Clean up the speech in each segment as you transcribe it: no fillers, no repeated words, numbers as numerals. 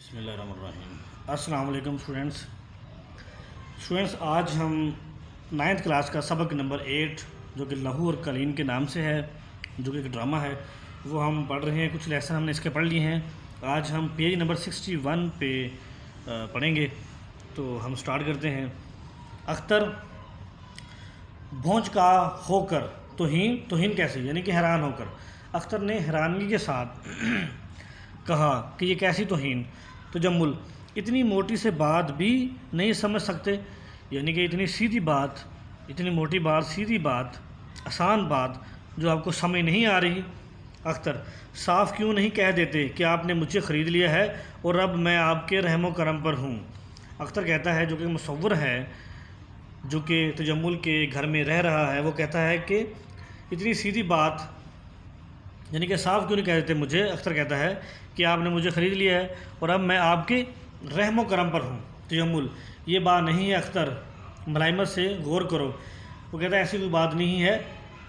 بسم اللہ الرحمن الرحیم۔ السلام علیکم اسٹوڈنٹس، آج ہم 9th کلاس کا سبق نمبر 8 جو کہ لہو اور قلین کے نام سے ہے، جو کہ ایک ڈرامہ ہے، وہ ہم پڑھ رہے ہیں۔ کچھ لیسن ہم نے اس کے پڑھ لیے ہیں۔ آج ہم پیج نمبر 61 پہ پڑھیں گے، تو ہم سٹارٹ کرتے ہیں۔ اختر بھونج کا ہو کر توہین کیسے، یعنی کہ حیران ہو کر۔ اختر نے حیرانگی کے ساتھ کہا کہ یہ کیسی توہین۔ تجمل، اتنی موٹی سے بات بھی نہیں سمجھ سکتے، یعنی کہ اتنی سیدھی بات، اتنی موٹی بات، سیدھی بات، آسان بات جو آپ کو سمجھ نہیں آ رہی۔ اختر، صاف کیوں نہیں کہہ دیتے کہ آپ نے مجھے خرید لیا ہے اور اب میں آپ کے رحم و کرم پر ہوں۔ اختر کہتا ہے، جو کہ مصور ہے، جو کہ تجمل کے گھر میں رہ رہا ہے، وہ کہتا ہے کہ اتنی سیدھی بات، یعنی کہ صاف کیوں نہیں کہہ دیتے مجھے۔ اختر کہتا ہے کہ آپ نے مجھے خرید لیا ہے اور اب میں آپ کے رحم و کرم پر ہوں۔ تجمل، یہ بات نہیں ہے اختر، ملائمت سے غور کرو۔ وہ کہتا ہے ایسی کوئی بات نہیں ہے،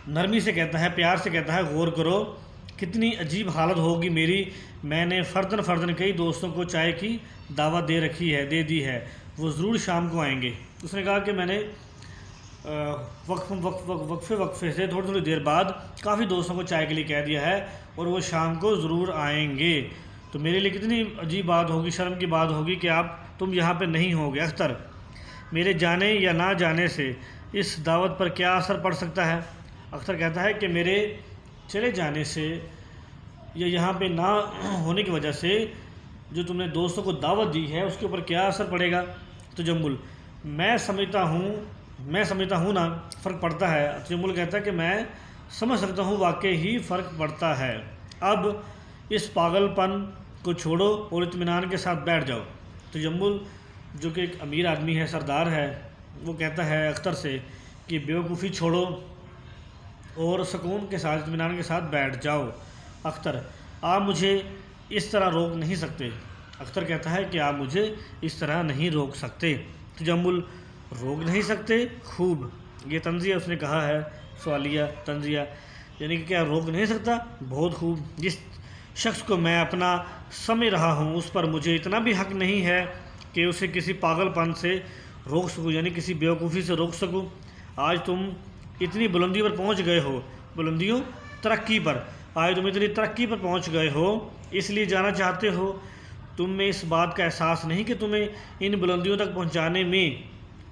نرمی سے کہتا ہے، پیار سے کہتا ہے، غور کرو، کتنی عجیب حالت ہوگی میری۔ میں نے فرداً کئی دوستوں کو چائے کی دعوت دے دی ہے، وہ ضرور شام کو آئیں گے۔ اس نے کہا کہ میں نے وقفے سے تھوڑی دیر بعد کافی دوستوں کو چائے کے لیے کہہ دیا ہے اور وہ شام کو ضرور آئیں گے، تو میرے لیے کتنی عجیب بات ہوگی، شرم کی بات ہوگی کہ تم یہاں پہ نہیں ہوگے۔ اختر، میرے جانے یا نہ جانے سے اس دعوت پر کیا اثر پڑ سکتا ہے؟ اختر کہتا ہے کہ میرے چلے جانے سے یا یہاں پہ نہ ہونے کی وجہ سے جو تم نے دوستوں کو دعوت دی ہے اس کے اوپر کیا اثر پڑے گا؟ تجمل، میں سمجھتا ہوں نا، فرق پڑتا ہے۔ تجمل کہتا ہے کہ میں سمجھ سکتا ہوں، واقعی ہی فرق پڑتا ہے۔ اب اس پاگل پن کو چھوڑو اور اطمینان کے ساتھ بیٹھ جاؤ۔ تجمل، جو کہ ایک امیر آدمی ہے، سردار ہے، وہ کہتا ہے اختر سے کہ بیوقوفی چھوڑو اور سکون کے ساتھ، اطمینان کے ساتھ بیٹھ جاؤ۔ اختر، آپ مجھے اس طرح روک نہیں سکتے۔ اختر کہتا ہے کہ آپ مجھے اس طرح نہیں روک سکتے۔ تجمل، روک نہیں سکتے، خوب، یہ طنزیہ اس نے کہا ہے، سوالیہ طنزیہ، یعنی کہ کیا روک نہیں سکتا، بہت خوب۔ جس شخص کو میں اپنا سمجھ رہا ہوں اس پر مجھے اتنا بھی حق نہیں ہے کہ اسے کسی پاگل پن سے روک سکوں، یعنی کسی بیوقوفی سے روک سکوں۔ آج تم اتنی بلندی پر پہنچ گئے ہو، ترقی پر پہنچ گئے ہو، اس لیے جانا چاہتے ہو۔ تم میں اس بات کا احساس نہیں کہ تمہیں ان بلندیوں تک پہنچانے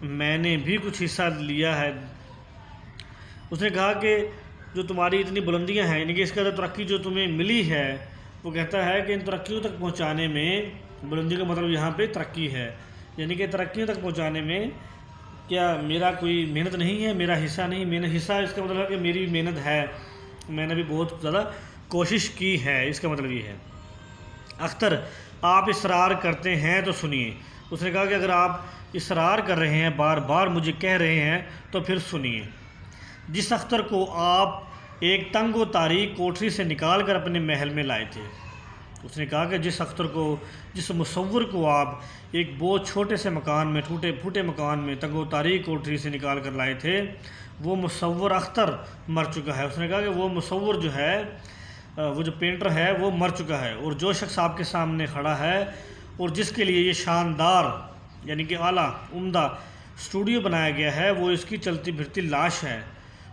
میں نے بھی کچھ حصہ لیا ہے۔ اس نے کہا کہ جو تمہاری اتنی بلندیاں ہیں، یعنی کہ اس قدر ترقی جو تمہیں ملی ہے، وہ کہتا ہے کہ ان ترقیوں تک پہنچانے میں، بلندی کا مطلب یہاں پہ ترقی ہے، یعنی کہ ترقیوں تک پہنچانے میں کیا میرا کوئی محنت نہیں ہے، میرا حصہ نہیں، حصہ اس کا مطلب ہے کہ میری محنت ہے، میں نے بھی بہت زیادہ کوشش کی ہے، اس کا مطلب یہ ہے۔ اختر، آپ اصرار کرتے ہیں تو سنیے۔ اس نے کہا کہ اگر آپ اصرار کر رہے ہیں، بار بار مجھے کہہ رہے ہیں، تو پھر سنیے۔ جس اختر کو آپ ایک تنگ و تاریک کوٹری سے نکال کر اپنے محل میں لائے تھے، اس نے کہا کہ جس مصور کو آپ ایک بہت چھوٹے سے مکان میں، ٹوٹے پھوٹے مکان میں، تنگ و تاریک کوٹری سے نکال کر لائے تھے، وہ مصور اختر مر چکا ہے۔ اس نے کہا کہ وہ مصور جو ہے، وہ جو پینٹر ہے، وہ مر چکا ہے، اور جو شخص آپ کے سامنے کھڑا ہے اور جس کے لیے یہ شاندار، یعنی کہ اعلیٰ عمدہ اسٹوڈیو بنایا گیا ہے، وہ اس کی چلتی پھرتی لاش ہے۔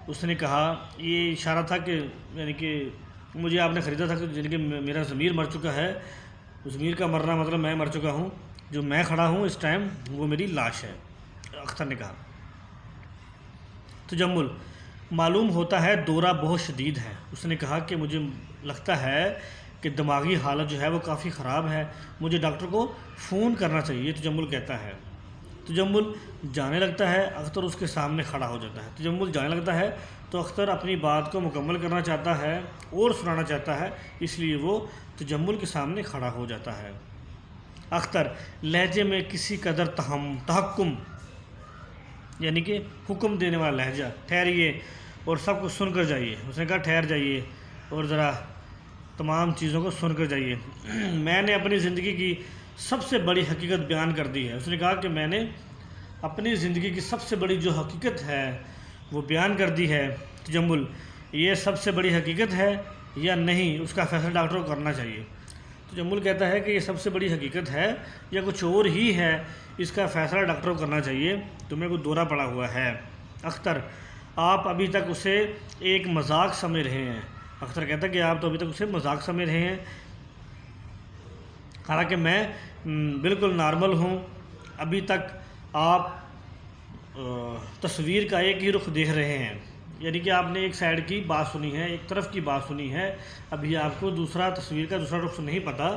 اس نے کہا، یہ اشارہ تھا کہ یعنی کہ مجھے آپ نے خریدا تھا، یعنی کہ میرا ضمیر مر چکا ہے، ضمیر کا مرنا مطلب میں مر چکا ہوں، جو میں کھڑا ہوں اس ٹائم وہ میری لاش ہے، اختر نے کہا۔ تجمل، معلوم ہوتا ہے دورہ بہت شدید ہے۔ اس نے کہا کہ مجھے لگتا ہے کہ دماغی حالت جو ہے وہ کافی خراب ہے، مجھے ڈاکٹر کو فون کرنا چاہیے، تجمل کہتا ہے۔ تجمل جانے لگتا ہے، اختر اس کے سامنے کھڑا ہو جاتا ہے۔ تجمل جانے لگتا ہے تو اختر اپنی بات کو مکمل کرنا چاہتا ہے اور سنانا چاہتا ہے، اس لیے وہ تجمل کے سامنے کھڑا ہو جاتا ہے۔ اختر، لہجے میں کسی قدر تحکم، یعنی کہ حکم دینے والا لہجہ، ٹھہریے اور سب کچھ سن کر جائیے۔ اس نے کہا ٹھہر جائیے اور ذرا تمام چیزوں کو سن کر جائیے۔ میں نے اپنی زندگی کی سب سے بڑی حقیقت بیان کر دی ہے۔ اس نے کہا کہ میں نے اپنی زندگی کی سب سے بڑی جو حقیقت ہے وہ بیان کر دی ہے۔ تجمل، یہ سب سے بڑی حقیقت ہے یا نہیں، اس کا فیصلہ ڈاکٹر کو کرنا چاہیے۔ تجمل کہتا ہے کہ یہ سب سے بڑی حقیقت ہے یا کچھ اور ہی ہے، اس کا فیصلہ ڈاکٹر کو کرنا چاہیے، تمہیں کوئی دورہ پڑا ہوا ہے۔ اختر: آپ ابھی تک اسے ایک مذاق سمجھ رہے ہیں۔ اختر کہتا ہے کہ آپ تو ابھی تک اسے مذاق سمجھ رہے ہیں، حالانکہ میں بالکل نارمل ہوں۔ ابھی تک آپ تصویر کا ایک ہی رخ دیکھ رہے ہیں، یعنی کہ آپ نے ایک سائیڈ کی بات سنی ہے، ایک طرف کی بات سنی ہے، ابھی آپ کو تصویر کا دوسرا رخ نہیں پتہ،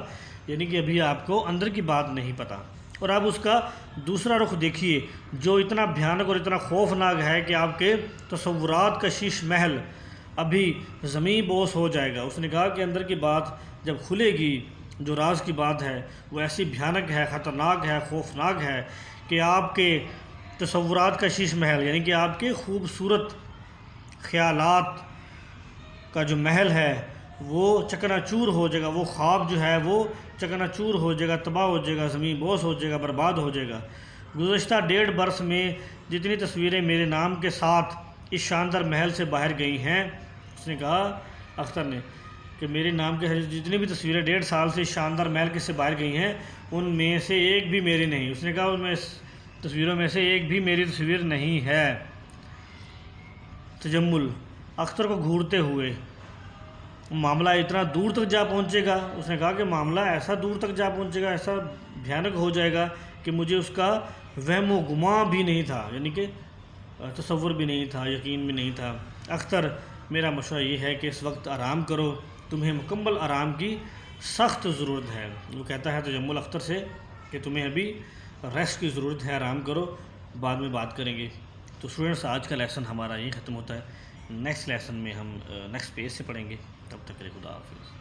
یعنی کہ ابھی آپ کو اندر کی بات نہیں پتہ، اور آپ اس کا دوسرا رخ دیکھیے جو اتنا بھیانک اور اتنا خوفناک ہے کہ آپ کے تصورات کا شیش محل ابھی زمین بوس ہو جائے گا۔ اس نے کہا کہ اندر کی بات جب کھلے گی، جو راز کی بات ہے وہ ایسی بھیانک ہے، خطرناک ہے، خوفناک ہے کہ آپ کے تصورات کا شیش محل، یعنی کہ آپ کے خوبصورت خیالات کا جو محل ہے وہ چکنا چور ہو جائے گا، وہ خواب جو ہے وہ چکنا چور ہو جائے گا، تباہ ہو جائے گا، زمین بوس ہو جائے گا، برباد ہو جائے گا۔ گزشتہ 1.5 برس میں جتنی تصویریں میرے نام کے ساتھ اس شاندار محل سے باہر گئی ہیں، اس نے کہا اختر نے کہ میرے نام کے جتنی بھی تصویریں 1.5 سال سے اس شاندار محل کے سے باہر گئی ہیں ان میں سے ایک بھی میری نہیں۔ اس نے کہا ان میں تصویروں میں سے ایک بھی میری تصویر نہیں ہے۔ تجمل: اختر کو گھورتے ہوئے: معاملہ اتنا دور تک جا پہنچے گا؟ اس نے کہا کہ معاملہ ایسا دور تک جا پہنچے گا، ایسا بھیانک ہو جائے گا کہ مجھے اس کا وہم و گمان بھی نہیں تھا، یعنی کہ تصور بھی نہیں تھا، یقین بھی نہیں تھا۔ اختر: میرا مشورہ یہ ہے کہ اس وقت آرام کرو، تمہیں مکمل آرام کی سخت ضرورت ہے۔ وہ کہتا ہے تجمل اختر سے کہ تمہیں ابھی ریسٹ کی ضرورت ہے، آرام کرو، بعد میں بات کریں گے۔ تو اسٹوڈنٹس آج کا لیسن ہمارا یہیں ختم ہوتا ہے، نیکسٹ لیسن میں ہم نیکسٹ پیج سے پڑھیں گے، تب تک کے لیے خدا حافظ۔